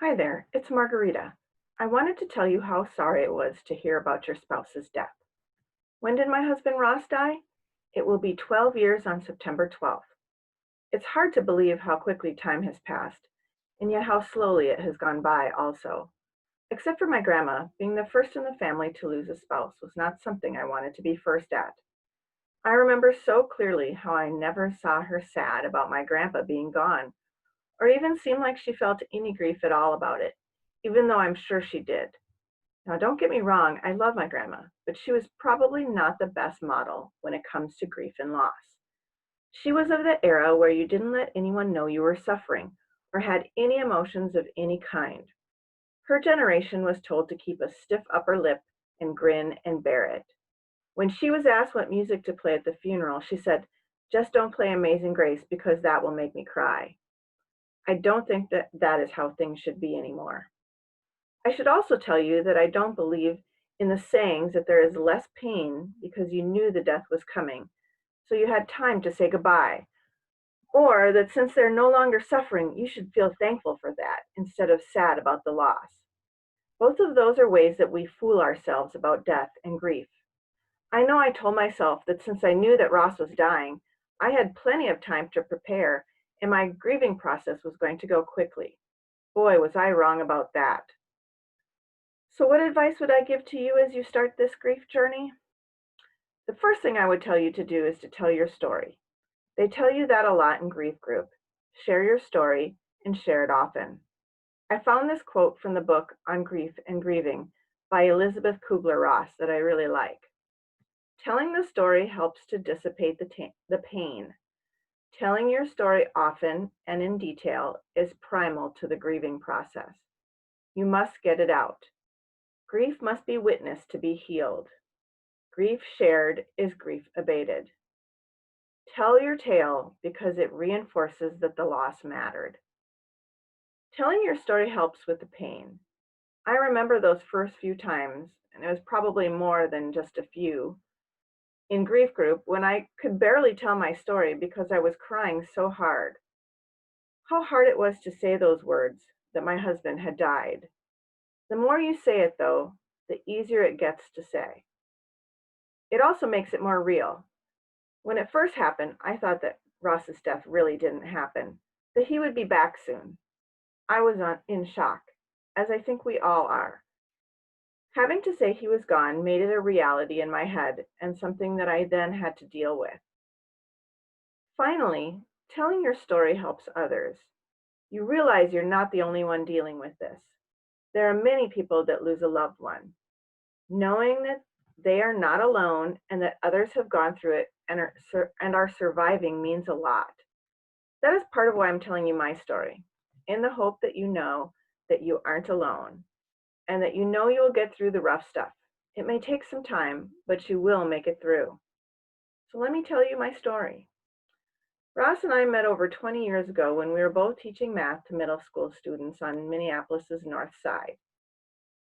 Hi there, it's Margarita. I wanted to tell you how sorry it was to hear about your spouse's death. When did my husband Ross die? It will be 12 years on September 12th. It's hard to believe how quickly time has passed, and yet how slowly it has gone by also. Except for my grandma, being the first in the family to lose a spouse was not something I wanted to be first at. I remember so clearly how I never saw her sad about my grandpa being gone, or even seemed like she felt any grief at all about it, even though I'm sure she did. Now, don't get me wrong, I love my grandma, but she was probably not the best model when it comes to grief and loss. She was of the era where you didn't let anyone know you were suffering or had any emotions of any kind. Her generation was told to keep a stiff upper lip and grin and bear it. When she was asked what music to play at the funeral, she said, "Just don't play Amazing Grace because that will make me cry." I don't think that that is how things should be anymore. I should also tell you that I don't believe in the sayings that there is less pain because you knew the death was coming, so you had time to say goodbye, or that since they're no longer suffering, you should feel thankful for that instead of sad about the loss. Both of those are ways that we fool ourselves about death and grief. I know I told myself that since I knew that Ross was dying, I had plenty of time to prepare and my grieving process was going to go quickly. Boy, was I wrong about that. So, what advice would I give to you as you start this grief journey? The first thing I would tell you to do is to tell your story. They tell you that a lot in grief group. Share your story and share it often. I found this quote from the book on grief and grieving by Elizabeth Kubler-Ross that I really like. Telling the story helps to dissipate the pain. Telling your story often and in detail is primal to the grieving process. You must get it out. Grief must be witnessed to be healed. Grief shared is grief abated. Tell your tale because it reinforces that the loss mattered. Telling your story helps with the pain. I remember those first few times, and it was probably more than just a few, in grief group when I could barely tell my story because I was crying so hard. How hard it was to say those words that my husband had died. The more you say it, though, the easier it gets to say. It also makes it more real. When it first happened, I thought that Ross's death really didn't happen, that he would be back soon. I was in shock, as I think we all are. Having to say he was gone made it a reality in my head and something that I then had to deal with. Finally, telling your story helps others. You realize you're not the only one dealing with this. There are many people that lose a loved one. Knowing that they are not alone and that others have gone through it and are surviving means a lot. That is part of why I'm telling you my story, in the hope that you know that you aren't alone and that you know you'll get through the rough stuff. It may take some time, but you will make it through. So let me tell you my story. Ross and I met over 20 years ago when we were both teaching math to middle school students on Minneapolis's North Side.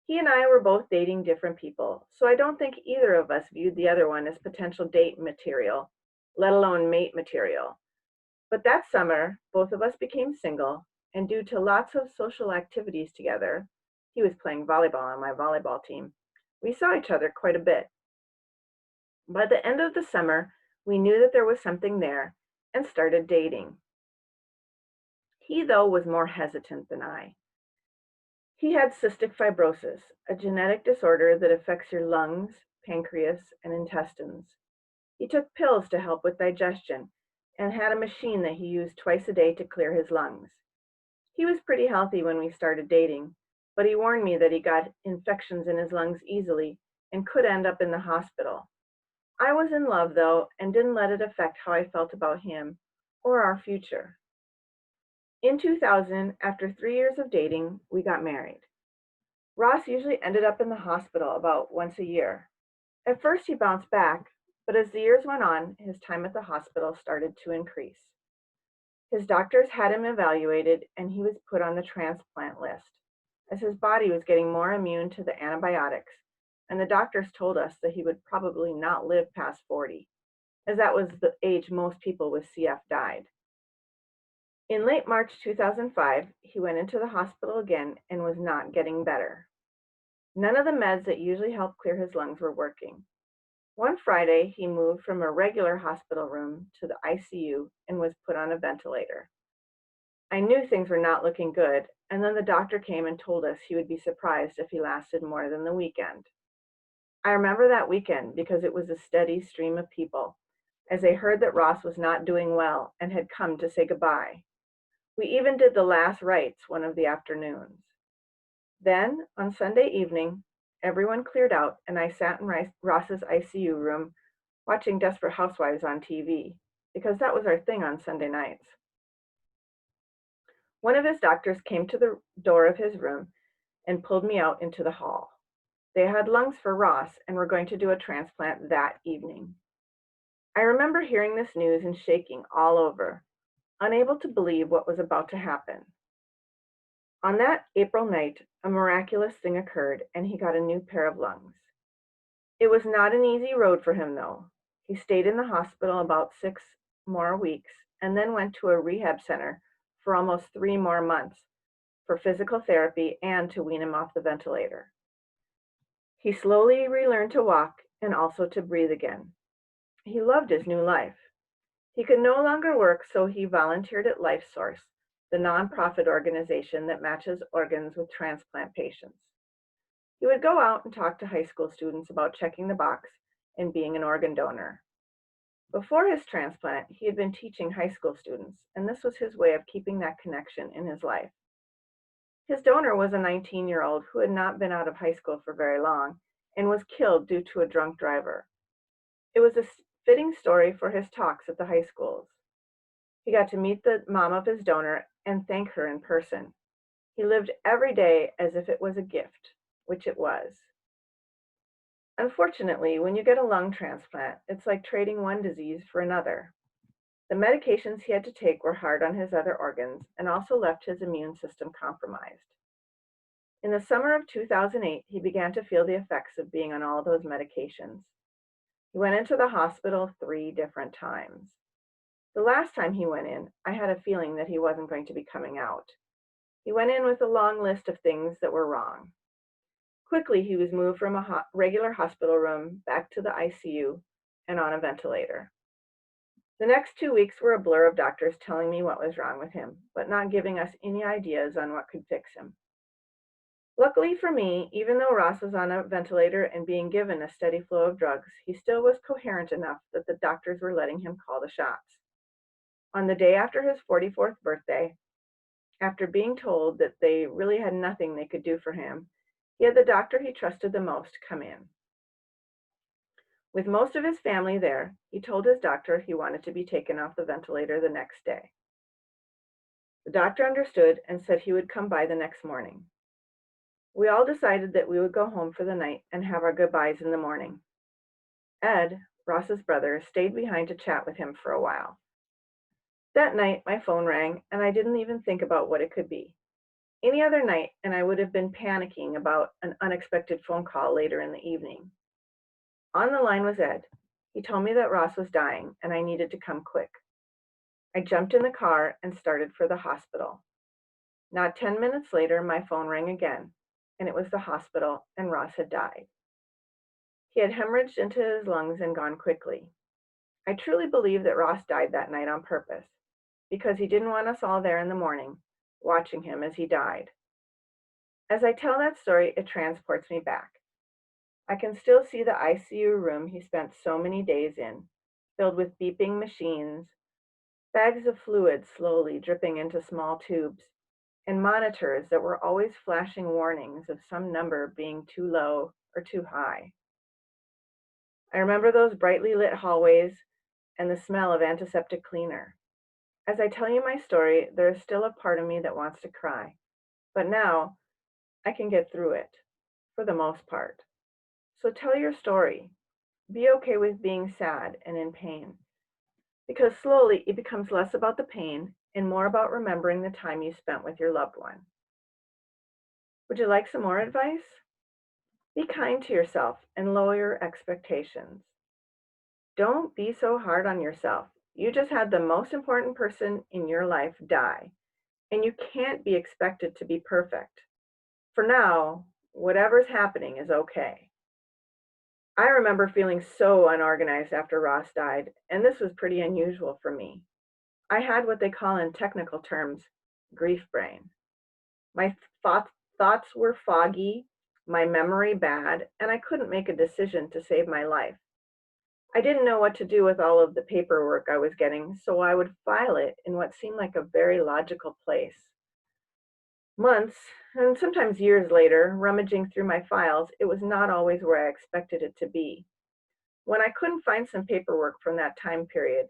He and I were both dating different people, so I don't think either of us viewed the other one as potential date material, let alone mate material. But that summer, both of us became single, and due to lots of social activities together, he was playing volleyball on my volleyball team, we saw each other quite a bit. By the end of the summer, we knew that there was something there and started dating. He, though, was more hesitant than I. He had cystic fibrosis, a genetic disorder that affects your lungs, pancreas, and intestines. He took pills to help with digestion and had a machine that he used twice a day to clear his lungs. He was pretty healthy when we started dating, but he warned me that he got infections in his lungs easily and could end up in the hospital. I was in love, though, and didn't let it affect how I felt about him or our future. In 2000, after 3 years of dating, we got married. Ross usually ended up in the hospital about once a year. At first, he bounced back, but as the years went on, his time at the hospital started to increase. His doctors had him evaluated, and he was put on the transplant list, as his body was getting more immune to the antibiotics, and the doctors told us that he would probably not live past 40, as that was the age most people with CF died. In late March 2005, he went into the hospital again and was not getting better. None of the meds that usually help clear his lungs were working. One Friday, he moved from a regular hospital room to the ICU and was put on a ventilator. I knew things were not looking good, and then the doctor came and told us he would be surprised if he lasted more than the weekend. I remember that weekend because it was a steady stream of people, as they heard that Ross was not doing well and had come to say goodbye. We even did the last rites one of the afternoons. Then, on Sunday evening, everyone cleared out and I sat in Ross's ICU room watching Desperate Housewives on TV, because that was our thing on Sunday nights. One of his doctors came to the door of his room and pulled me out into the hall. They had lungs for Ross and were going to do a transplant that evening. I remember hearing this news and shaking all over, unable to believe what was about to happen. On that April night, a miraculous thing occurred and he got a new pair of lungs. It was not an easy road for him, though. He stayed in the hospital about 6 more weeks and then went to a rehab center for almost 3 more months for physical therapy and to wean him off the ventilator. He slowly relearned to walk and also to breathe again. He loved his new life. He could no longer work, so he volunteered at LifeSource, the nonprofit organization that matches organs with transplant patients. He would go out and talk to high school students about checking the box and being an organ donor. Before his transplant, he had been teaching high school students, and this was his way of keeping that connection in his life. His donor was a 19-year-old who had not been out of high school for very long and was killed due to a drunk driver. It was a fitting story for his talks at the high schools. He got to meet the mom of his donor and thank her in person. He lived every day as if it was a gift, which it was. Unfortunately, when you get a lung transplant, it's like trading one disease for another. The medications he had to take were hard on his other organs and also left his immune system compromised. In the summer of 2008, he began to feel the effects of being on all those medications. He went into the hospital 3 different times. The last time he went in, I had a feeling that he wasn't going to be coming out. He went in with a long list of things that were wrong. Quickly, he was moved from a regular hospital room back to the ICU and on a ventilator. The next 2 weeks were a blur of doctors telling me what was wrong with him, but not giving us any ideas on what could fix him. Luckily for me, even though Ross was on a ventilator and being given a steady flow of drugs, he still was coherent enough that the doctors were letting him call the shots. On the day after his 44th birthday, after being told that they really had nothing they could do for him, he had the doctor he trusted the most come in. With most of his family there, he told his doctor he wanted to be taken off the ventilator the next day. The doctor understood and said he would come by the next morning. We all decided that we would go home for the night and have our goodbyes in the morning. Ed, Ross's brother, stayed behind to chat with him for a while. That night, my phone rang, and I didn't even think about what it could be. Any other night, and I would have been panicking about an unexpected phone call later in the evening. On the line was Ed. He told me that Ross was dying, and I needed to come quick. I jumped in the car and started for the hospital. Not 10 minutes later, my phone rang again, and it was the hospital, and Ross had died. He had hemorrhaged into his lungs and gone quickly. I truly believe that Ross died that night on purpose, because he didn't want us all there in the morning, watching him as he died. As I tell that story, it transports me back. I can still see the ICU room he spent so many days in, filled with beeping machines, bags of fluid slowly dripping into small tubes, and monitors that were always flashing warnings of some number being too low or too high. I remember those brightly lit hallways and the smell of antiseptic cleaner. As I tell you my story, there is still a part of me that wants to cry, but now I can get through it, for the most part. So tell your story. Be okay with being sad and in pain, because slowly it becomes less about the pain and more about remembering the time you spent with your loved one. Would you like some more advice? Be kind to yourself and lower your expectations. Don't be so hard on yourself You just had the most important person in your life die, and you can't be expected to be perfect. For now, whatever's happening is okay. I remember feeling so unorganized after Ross died, and this was pretty unusual for me. I had what they call in technical terms grief brain. My thoughts were foggy, my memory bad, and I couldn't make a decision to save my life. I didn't know what to do with all of the paperwork I was getting, so I would file it in what seemed like a very logical place. Months, and sometimes years later, rummaging through my files, it was not always where I expected it to be. When I couldn't find some paperwork from that time period,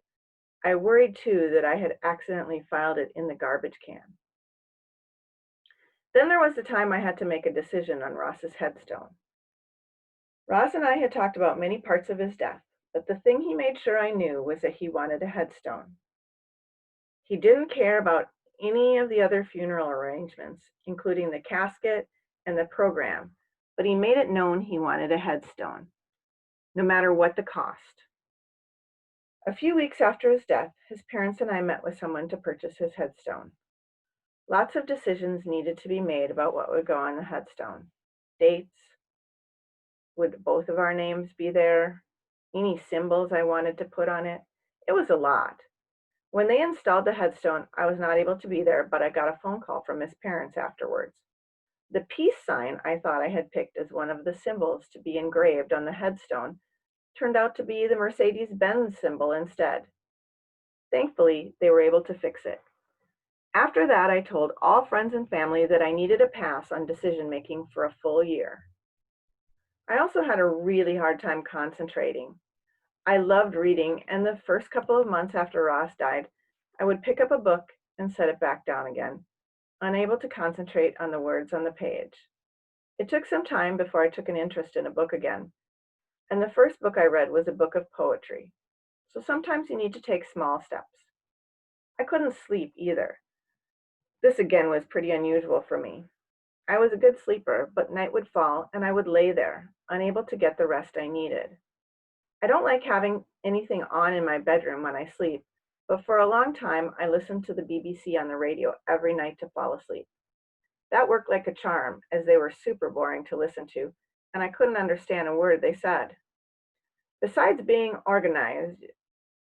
I worried too that I had accidentally filed it in the garbage can. Then there was the time I had to make a decision on Ross's headstone. Ross and I had talked about many parts of his death, but the thing he made sure I knew was that he wanted a headstone. He didn't care about any of the other funeral arrangements, including the casket and the program, but he made it known he wanted a headstone, no matter what the cost. A few weeks after his death, his parents and I met with someone to purchase his headstone. Lots of decisions needed to be made about what would go on the headstone. Dates, would both of our names be there? Any symbols I wanted to put on it? It was a lot. When they installed the headstone, I was not able to be there, but I got a phone call from his parents afterwards. The peace sign I thought I had picked as one of the symbols to be engraved on the headstone turned out to be the Mercedes-Benz symbol instead. Thankfully, they were able to fix it. After that, I told all friends and family that I needed a pass on decision making for a full year. I also had a really hard time concentrating. I loved reading, and the first couple of months after Ross died, I would pick up a book and set it back down again, unable to concentrate on the words on the page. It took some time before I took an interest in a book again, and the first book I read was a book of poetry. So sometimes you need to take small steps. I couldn't sleep either. This again was pretty unusual for me. I was a good sleeper, but night would fall and I would lay there, unable to get the rest I needed. I don't like having anything on in my bedroom when I sleep, but for a long time I listened to the BBC on the radio every night to fall asleep. That worked like a charm, as they were super boring to listen to, and I couldn't understand a word they said. Besides being organized,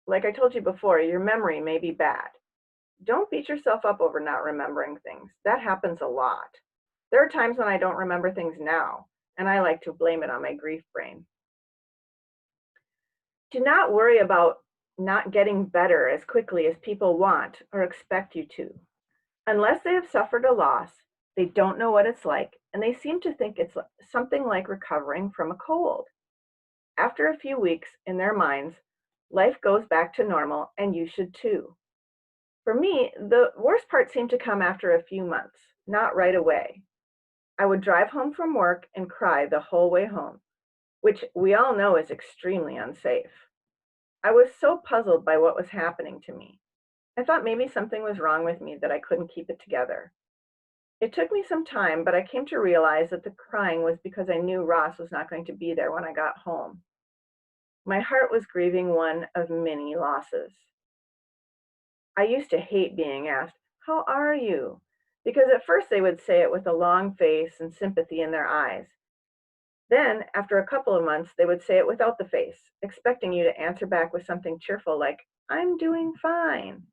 like I told you before, your memory may be bad. Don't beat yourself up over not remembering things. That happens a lot. There are times when I don't remember things now, and I like to blame it on my grief brain. Do not worry about not getting better as quickly as people want or expect you to. Unless they have suffered a loss, they don't know what it's like, and they seem to think it's something like recovering from a cold. After a few weeks, in their minds, life goes back to normal, and you should too. For me, the worst part seemed to come after a few months, not right away. I would drive home from work and cry the whole way home, which we all know is extremely unsafe. I was so puzzled by what was happening to me. I thought maybe something was wrong with me that I couldn't keep it together. It took me some time, but I came to realize that the crying was because I knew Ross was not going to be there when I got home. My heart was grieving one of many losses. I used to hate being asked, "How are you?" Because at first they would say it with a long face and sympathy in their eyes. Then, after a couple of months, they would say it without the face, expecting you to answer back with something cheerful like, "I'm doing fine."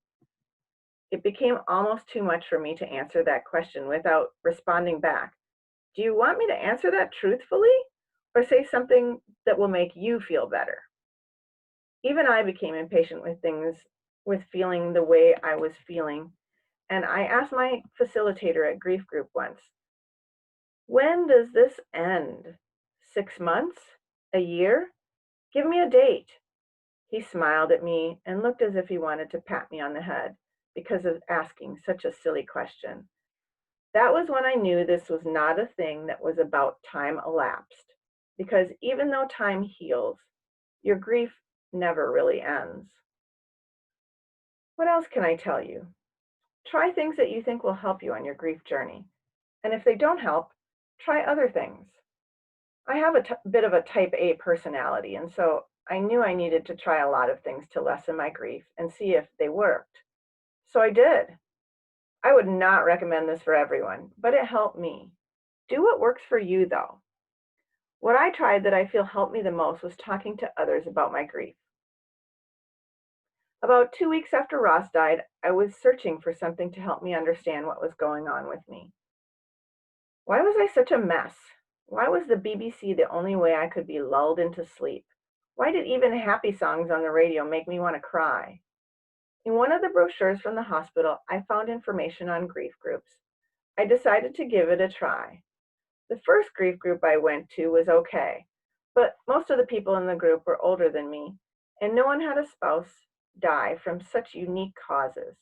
It became almost too much for me to answer that question without responding back. Do you want me to answer that truthfully or say something that will make you feel better? Even I became impatient with things, with feeling the way I was feeling. And I asked my facilitator at grief group once, when does this end? 6 months? A year? Give me a date. He smiled at me and looked as if he wanted to pat me on the head because of asking such a silly question. That was when I knew this was not a thing that was about time elapsed, because even though time heals, your grief never really ends. What else can I tell you? Try things that you think will help you on your grief journey. And if they don't help, try other things. I have a bit of a type A personality, and so I knew I needed to try a lot of things to lessen my grief and see if they worked. So I did. I would not recommend this for everyone, but it helped me. Do what works for you, though. What I tried that I feel helped me the most was talking to others about my grief. About 2 weeks after Ross died, I was searching for something to help me understand what was going on with me. Why was I such a mess? Why was the BBC the only way I could be lulled into sleep? Why did even happy songs on the radio make me want to cry? In one of the brochures from the hospital, I found information on grief groups. I decided to give it a try. The first grief group I went to was okay, but most of the people in the group were older than me, and no one had a spouse die from such unique causes.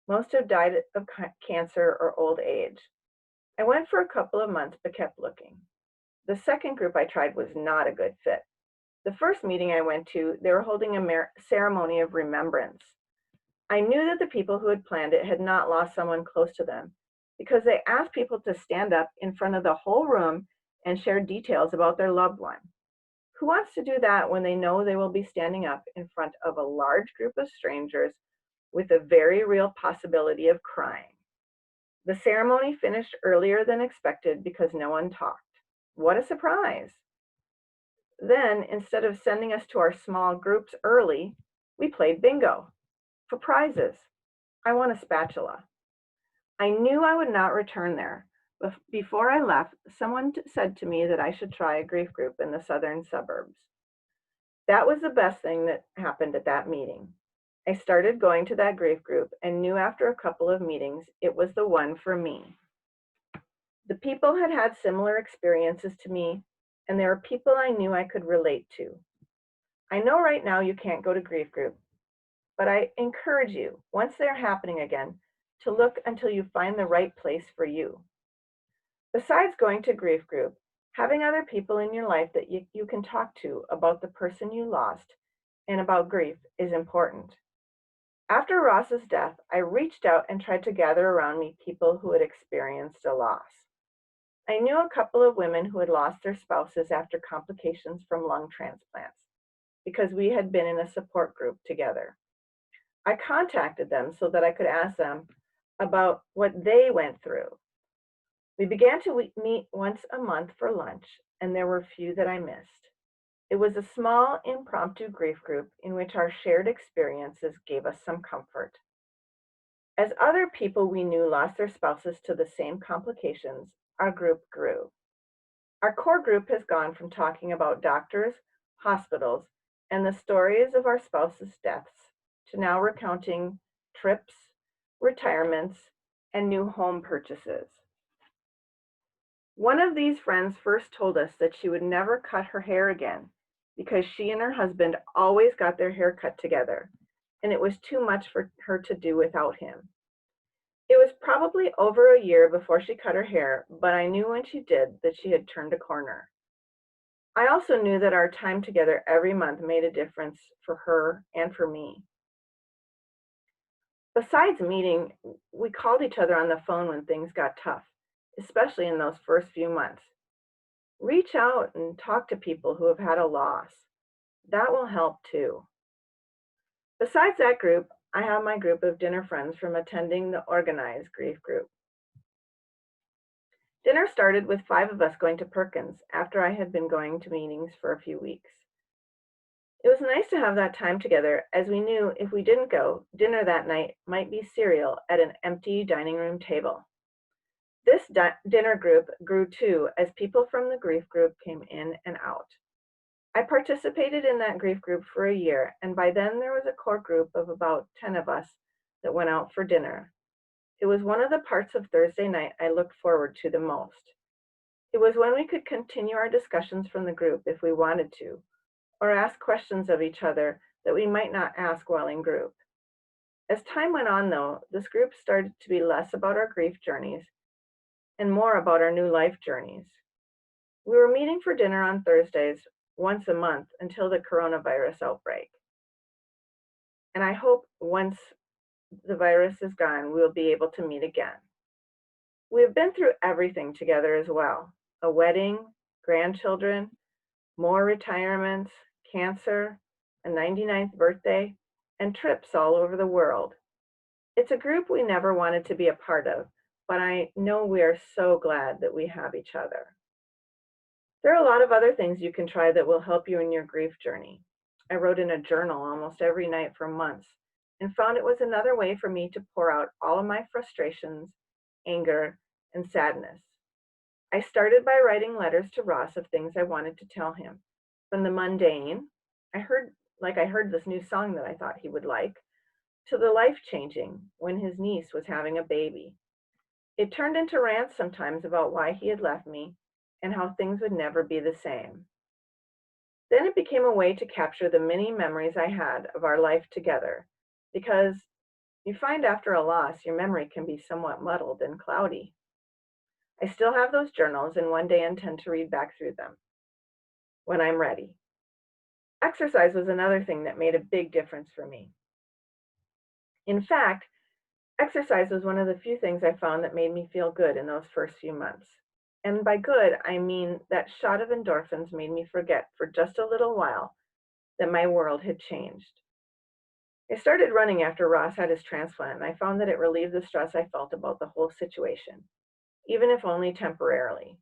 Most have died of cancer or old age. I went for a couple of months but kept looking. The second group I tried was not a good fit. The first meeting I went to, they were holding a ceremony of remembrance. I knew that the people who had planned it had not lost someone close to them because they asked people to stand up in front of the whole room and share details about their loved one. Who wants to do that when they know they will be standing up in front of a large group of strangers with a very real possibility of crying? The ceremony finished earlier than expected because no one talked. What a surprise! Then, instead of sending us to our small groups early, we played bingo for prizes. I won a spatula. I knew I would not return there. But before I left, someone said to me that I should try a grief group in the southern suburbs. That was the best thing that happened at that meeting. I started going to that grief group and knew after a couple of meetings it was the one for me. The people had had similar experiences to me, and there were people I knew I could relate to. I know right now you can't go to grief group, but I encourage you, once they're happening again, to look until you find the right place for you. Besides going to grief group, having other people in your life that you can talk to about the person you lost and about grief is important. After Ross's death, I reached out and tried to gather around me people who had experienced a loss. I knew a couple of women who had lost their spouses after complications from lung transplants because we had been in a support group together. I contacted them so that I could ask them about what they went through. We began to meet once a month for lunch, and there were few that I missed. It was a small, impromptu grief group in which our shared experiences gave us some comfort. As other people we knew lost their spouses to the same complications, our group grew. Our core group has gone from talking about doctors, hospitals, and the stories of our spouses' deaths to now recounting trips, retirements, and new home purchases. One of these friends first told us that she would never cut her hair again because she and her husband always got their hair cut together, and it was too much for her to do without him. It was probably over a year before she cut her hair, but I knew when she did that she had turned a corner. I also knew that our time together every month made a difference for her and for me. Besides meeting, we called each other on the phone when things got tough, especially in those first few months. Reach out and talk to people who have had a loss. That will help too. Besides that group, I have my group of dinner friends from attending the organized grief group. Dinner started with 5 of us going to Perkins after I had been going to meetings for a few weeks. It was nice to have that time together, as we knew if we didn't go, dinner that night might be cereal at an empty dining room table. This dinner group grew too as people from the grief group came in and out. I participated in that grief group for a year, and by then there was a core group of about 10 of us that went out for dinner. It was one of the parts of Thursday night I looked forward to the most. It was when we could continue our discussions from the group if we wanted to, or ask questions of each other that we might not ask while in group. As time went on, though, this group started to be less about our grief journeys and more about our new life journeys. We were meeting for dinner on Thursdays once a month until the coronavirus outbreak. And I hope once the virus is gone, we'll be able to meet again. We have been through everything together as well: a wedding, grandchildren, more retirements, cancer, a 99th birthday, and trips all over the world. It's a group we never wanted to be a part of, but I know we are so glad that we have each other. There are a lot of other things you can try that will help you in your grief journey. I wrote in a journal almost every night for months and found it was another way for me to pour out all of my frustrations, anger, and sadness. I started by writing letters to Ross of things I wanted to tell him. From the mundane, I heard this new song that I thought he would like, to the life-changing when his niece was having a baby. It turned into rants sometimes about why he had left me and how things would never be the same. Then it became a way to capture the many memories I had of our life together, because you find after a loss, your memory can be somewhat muddled and cloudy. I still have those journals and one day intend to read back through them when I'm ready. Exercise was another thing that made a big difference for me. In fact, exercise was one of the few things I found that made me feel good in those first few months. And by good, I mean that shot of endorphins made me forget for just a little while that my world had changed. I started running after Ross had his transplant, and I found that it relieved the stress I felt about the whole situation, even if only temporarily.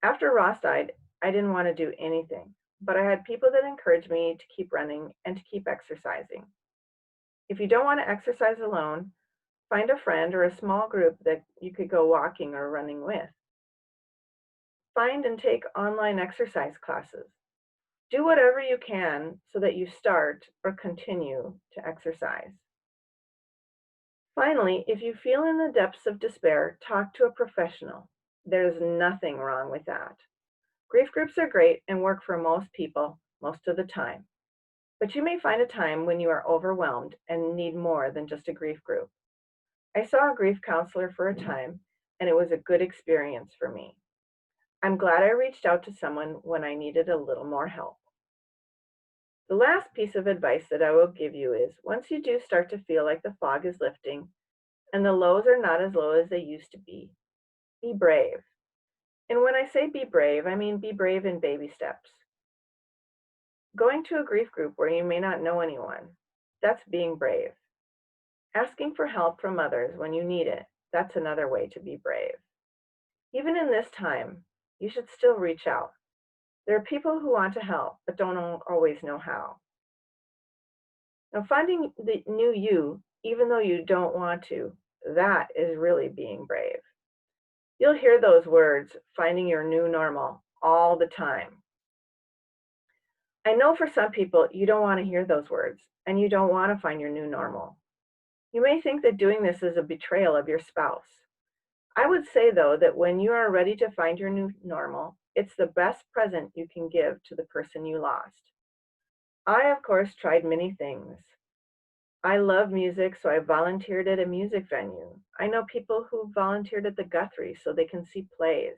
After Ross died, I didn't want to do anything, but I had people that encouraged me to keep running and to keep exercising. If you don't want to exercise alone, find a friend or a small group that you could go walking or running with. Find and take online exercise classes. Do whatever you can so that you start or continue to exercise. Finally, if you feel in the depths of despair, talk to a professional. There's nothing wrong with that. Grief groups are great and work for most people most of the time. But you may find a time when you are overwhelmed and need more than just a grief group. I saw a grief counselor for a time, and it was a good experience for me. I'm glad I reached out to someone when I needed a little more help. The last piece of advice that I will give you is once you do start to feel like the fog is lifting and the lows are not as low as they used to be brave. And when I say be brave, I mean be brave in baby steps. Going to a grief group where you may not know anyone, that's being brave. Asking for help from others when you need it, that's another way to be brave. Even in this time, you should still reach out. There are people who want to help, but don't always know how. Now, finding the new you, even though you don't want to, that is really being brave. You'll hear those words, finding your new normal, all the time. I know for some people, you don't want to hear those words, and you don't want to find your new normal. You may think that doing this is a betrayal of your spouse. I would say, though, that when you are ready to find your new normal, it's the best present you can give to the person you lost. I, of course, tried many things. I love music, so I volunteered at a music venue. I know people who volunteered at the Guthrie so they can see plays.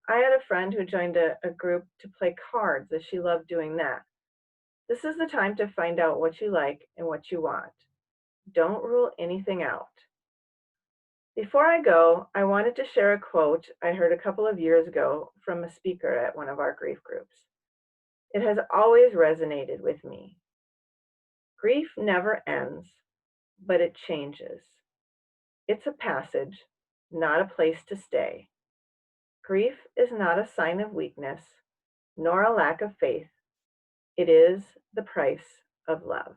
I had a friend who joined a group to play cards as she loved doing that. This is the time to find out what you like and what you want. Don't rule anything out. Before I go, I wanted to share a quote I heard a couple of years ago from a speaker at one of our grief groups. It has always resonated with me. Grief never ends, but it changes. It's a passage, not a place to stay. Grief is not a sign of weakness, nor a lack of faith. It is the price of love.